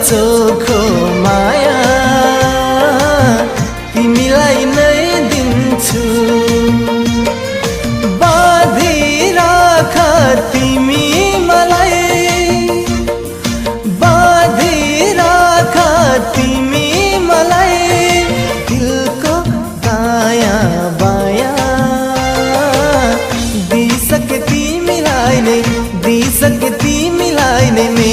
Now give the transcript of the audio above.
चोखो माया तिमीलाई नै दिन्छु। बाँधिराख तिमी मलाई, बाँधिराख तिमी मलाई, दिलको दायाँ बायाँ दिइसके तिमीलाई नै, दिइसके तिमीलाई नै।